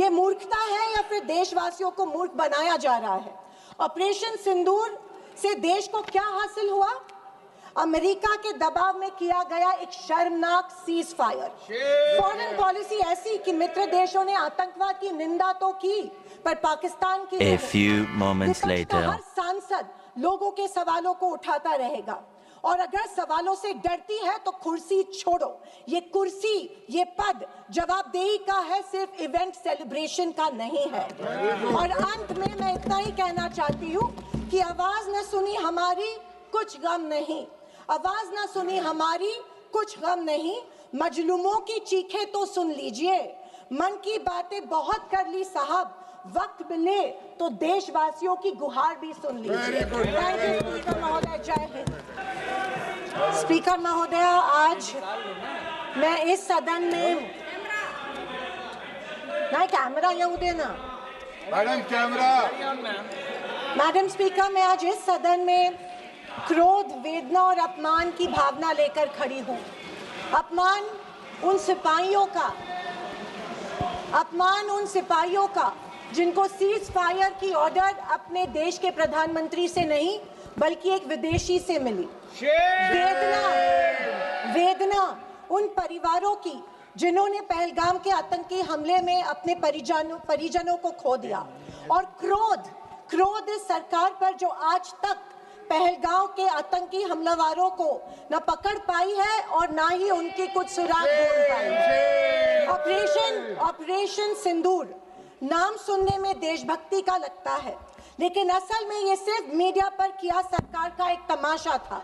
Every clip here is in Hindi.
ये मूर्खता है या फिर देशवासियों को मूर्ख बनाया जा रहा है? ऑपरेशन सिंदूर से देश को क्या हासिल हुआ? अमेरिका के दबाव में किया गया एक शर्मनाक सीज फायर। फॉरेन पॉलिसी ऐसी कि मित्र देशों ने आतंकवाद की निंदा तो की, पर पाकिस्तान की A few moments later. हर सांसद लोगों के सवालों को उठाता रहेगा, और अगर सवालों से डरती है तो कुर्सी छोड़ो। ये कुर्सी, ये पद जवाबदेही का है, सिर्फ इवेंट सेलिब्रेशन का नहीं है। और अंत में मैं इतना ही कहना चाहती हूँ कि आवाज न सुनी हमारी, कुछ गम नहीं। आवाज न सुनी हमारी, कुछ गम नहीं। मजलूमों की चीखें तो सुन लीजिए। मन की बातें बहुत कर ली साहब, वक्त मिले तो देशवासियों की गुहार भी सुन लीजिए। थैंक यू स्पीकर महोदय, जय हिंद। स्पीकर महोदय, आज मैं इस सदन में नहीं, कैमरा येऊ देना मैडम, कैमरा। मैडम स्पीकर, मैं आज इस सदन में क्रोध, वेदना और अपमान की भावना लेकर खड़ी हूँ। अपमान उन सिपाहियों का जिनको सीज फायर की ऑर्डर अपने देश के प्रधानमंत्री से नहीं बल्कि एक विदेशी से मिली। वेदना उन परिवारों की जिन्होंने पहलगाम के आतंकी हमले में अपने परिजनों को खो दिया। और क्रोध इस सरकार पर जो आज तक पहलगाम के आतंकी हमलावरों को न पकड़ पाई है और ना ही उनकी कुछ सुराग ढूंढ पाई है। ऑपरेशन सिंदूर नाम सुनने में देशभक्ति का लगता है, लेकिन असल में ये सिर्फ मीडिया पर किया सरकार का एक तमाशा था।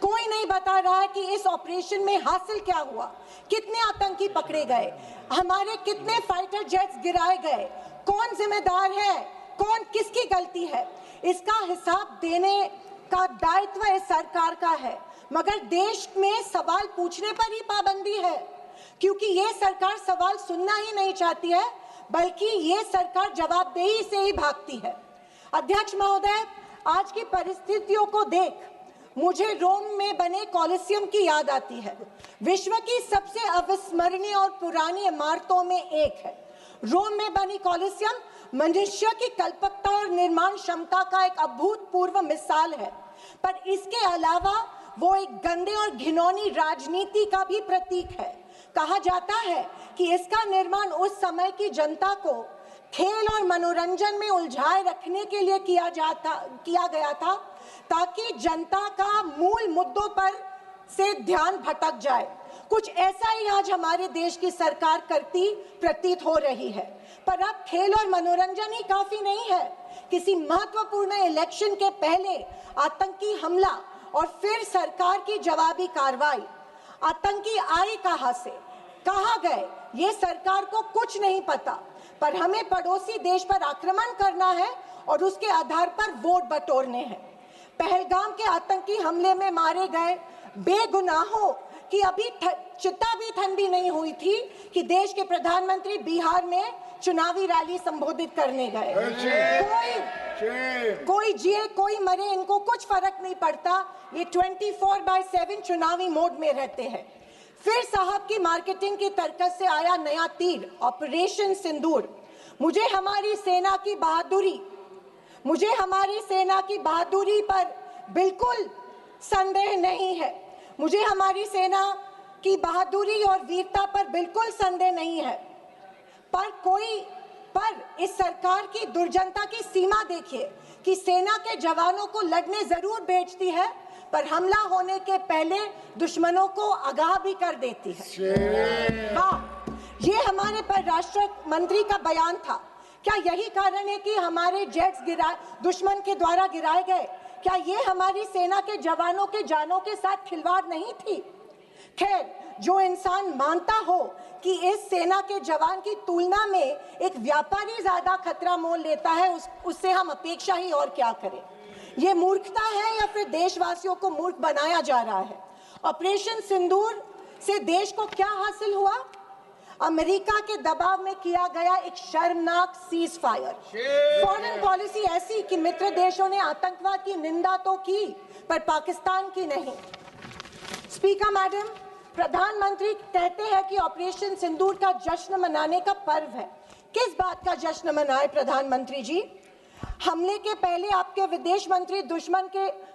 कोई नहीं बता रहा है कि इस ऑपरेशन में हासिल क्या हुआ, कितने आतंकी पकड़े गए, हमारे कितने फाइटर जेट्स गिराए गए, कौन जिम्मेदार है, कौन किसकी गलती है। इसका हिसाब देने का दायित्व इस सरकार का है, मगर देश में सवाल पूछने पर ही पाबंदी है, क्योंकि ये सरकार सवाल सुनना ही नहीं चाहती है, बल्कि ये सरकार जवाबदेही से ही भागती है। अध्यक्ष महोदय, आज की परिस्थितियों को देख मुझे रोम में बने कॉलिसियम की याद आती है। विश्व की सबसे अविस्मरणीय और पुरानी इमारतों में एक है। रोम में बनी कॉलिसियम मनुष्य की कल्पकता और निर्माण क्षमता का एक अभूतपूर्व मिसाल है, पर इसके अलावा वो एक गंदे और घिनौनी राजनीति का भी प्रतीक है। कहा जाता है कि इसका निर्माण उस समय की जनता को खेल और मनोरंजन में उलझाए रखने के लिए किया गया था, ताकि जनता का मूल मुद्दों पर से ध्यान भटक जाए। कुछ ऐसा ही आज हमारे देश की सरकार करती प्रतीत हो रही है। पर अब खेल और मनोरंजन ही काफी नहीं है। किसी महत्वपूर्ण इलेक्शन के पहले आतंकी हमला और फिर सरकार की जवाबी कार्रवाई। आतंकी आए कहां से, कहां गए, ये सरकार को कुछ नहीं पता, पर हमें पड़ोसी देश पर आक्रमण करना है और उसके आधार पर वोट बटोरने हैं। पहलगाम के आतंकी हमले में मारे गए बेगुनाहों की अभी चिता भी ठंडी नहीं हुई थी कि देश के प्रधानमंत्री बिहार में चुनावी रैली संबोधित करने गए। कोई जिए कोई मरे, इनको कुछ फर्क नहीं पड़ता। ये 24/7 चुनावी मोड में रहते हैं। फिर साहब की मार्केटिंग की तरकस से आया नया तीर, ऑपरेशन सिंदूर। मुझे हमारी सेना की बहादुरी पर बिल्कुल संदेह नहीं है। मुझे हमारी सेना की बहादुरी और वीरता पर बिल्कुल संदेह नहीं है, पर इस सरकार की दुर्जनता की सीमा देखिए कि सेना के जवानों को लड़ने जरूर भेजती है, पर हमला होने के पहले दुश्मनों को आगाह भी कर देती है। हाँ, ये हमारे परराष्ट्र मंत्री का बयान था। क्या यही कारण है कि हमारे जेट्स दुश्मन के द्वारा गिराए गए? क्या ये हमारी सेना के जवानों के जानों के साथ खिलवाड़ नहीं थी? खैर, जो इंसान मानता हो कि इस सेना के जवान की तुलना में एक व्यापारी ज्यादा खतरा मोल लेता है, उससे हम अपेक्षा ही और क्या करें। ये मूर्खता है या फिर देशवासियों को मूर्ख बनाया जा रहा है? ऑपरेशन सिंदूर से देश को क्या हासिल हुआ? अमेरिका के दबाव में किया गया एक शर्मनाक सीज फायर। फॉरेन पॉलिसी ऐसी कि मित्र देशों ने आतंकवाद की निंदा तो की, पर पाकिस्तान की नहीं। स्पीकर मैडम, प्रधानमंत्री कहते हैं कि ऑपरेशन सिंदूर का जश्न मनाने का पर्व है। किस बात का जश्न मनाए प्रधानमंत्री जी? हमले के पहले आपके विदेश मंत्री दुश्मन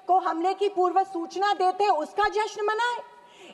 को हमले की पूर्व सूचना देते, उसका जश्न मनाए?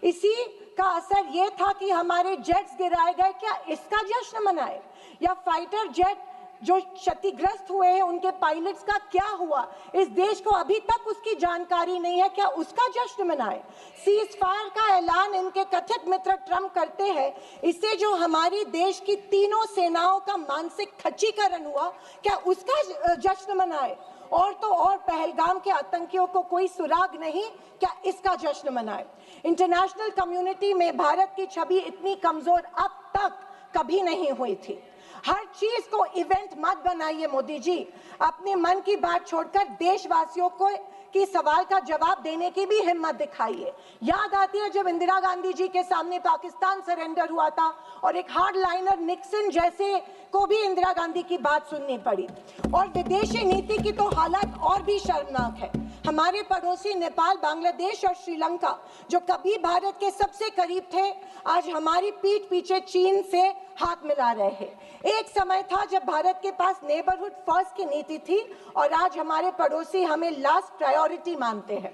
इसी का असर ये था कि हमारे जेट्स गिराए गए, क्या इसका जश्न मनाए? या फाइटर जेट जो क्षतिग्रस्त हुए हैं उनके पायलट्स का क्या हुआ, इस देश को अभी तक उसकी जानकारी नहीं है, क्या उसका जश्न मनाए? सीज फायर का ऐलान इनके कथित मित्र ट्रंप करते हैं, इससे जो हमारी देश की तीनों सेनाओं का मानसिक खच्चीकरण हुआ, क्या उसका जश्न मनाए? और तो और पहलगाम के आतंकियों को कोई सुराग नहीं, क्या इसका जश्न मनाए? इंटरनेशनल कम्युनिटी में भारत की छवि इतनी कमजोर अब तक कभी नहीं हुई थी। हर चीज को इवेंट मत बनाइए मोदी जी, अपने मन की बात छोड़कर देशवासियों को की सवाल का जवाब देने की भी हिम्मत दिखाइए। याद आती है जब इंदिरा गांधी जी के सामने पाकिस्तान सरेंडर हुआ था और एक हार्डलाइनर निक्सन जैसे को भी इंदिरा गांधी की बात सुननी पड़ी। और विदेशी नीति की तो हालत और भी शर्मनाक है। हमारे पड़ोसी नेपाल, बांग्लादेश और श्रीलंका जो कभी भारत के सबसे करीब थे, आज हमारी पीठ पीछे चीन से हाथ मिला रहे हैं। एक समय था जब भारत के पास नेबरहुड फर्स्ट की नीति थी और आज हमारे पड़ोसी हमें लास्ट प्रायोरिटी मानते हैं।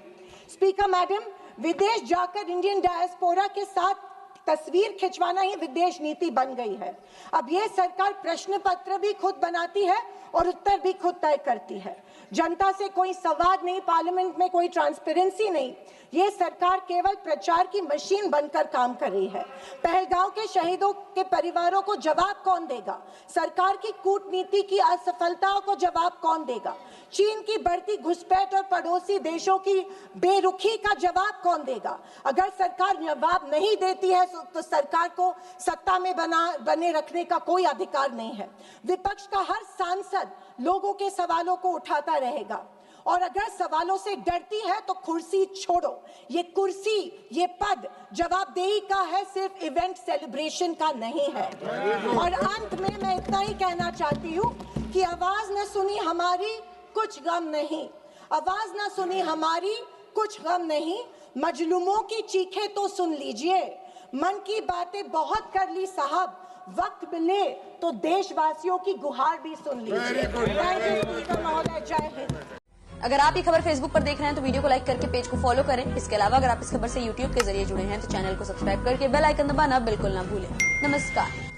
स्पीकर मैडम, विदेश जाकर इंडियन डायस्पोरा के साथ तस्वीर खिंचवाना ही विदेश नीति बन गई है। अब ये सरकार प्रश्न पत्र भी खुद बनाती है और उत्तर भी खुद तय करती है। जनता से कोई संवाद नहीं, पार्लियामेंट में कोई ट्रांसपेरेंसी नहीं। ये सरकार केवल प्रचार की मशीन बनकर काम कर रही है। पहलगांव के शहीदों के परिवारों को जवाब कौन देगा? सरकार की कूटनीति की असफलताओं को जवाब कौन देगा? चीन की बढ़ती घुसपैठ और पड़ोसी देशों की बेरुखी का जवाब कौन देगा? अगर सरकार जवाब नहीं देती है तो सरकार को सत्ता में बने रखने का कोई अधिकार नहीं है। विपक्ष का हर सांसद लोगों के सवालों को उठाता रहेगा और अगर सवालों से डरती है तो कुर्सी छोड़ो। ये कुर्सी, ये पद जवाबदेही का है, सिर्फ इवेंट सेलिब्रेशन का नहीं है। और अंत में मैं इतना ही कहना चाहती हूँ कि आवाज न सुनी हमारी, कुछ गम नहीं। आवाज न सुनी हमारी, कुछ गम नहीं। मजलूमों की चीखें तो सुन लीजिए। मन की बातें बहुत कर ली साहब, वक्त मिले तो देशवासियों की गुहार भी सुन लीजिए। थैंक यू महोदय, जय हिंद। अगर आप ये खबर फेसबुक पर देख रहे हैं तो वीडियो को लाइक करके पेज को फॉलो करें। इसके अलावा अगर आप इस खबर से यूट्यूब के जरिए जुड़े हैं तो चैनल को सब्सक्राइब करके बेल आइकन दबाना बिल्कुल ना भूलें। नमस्कार।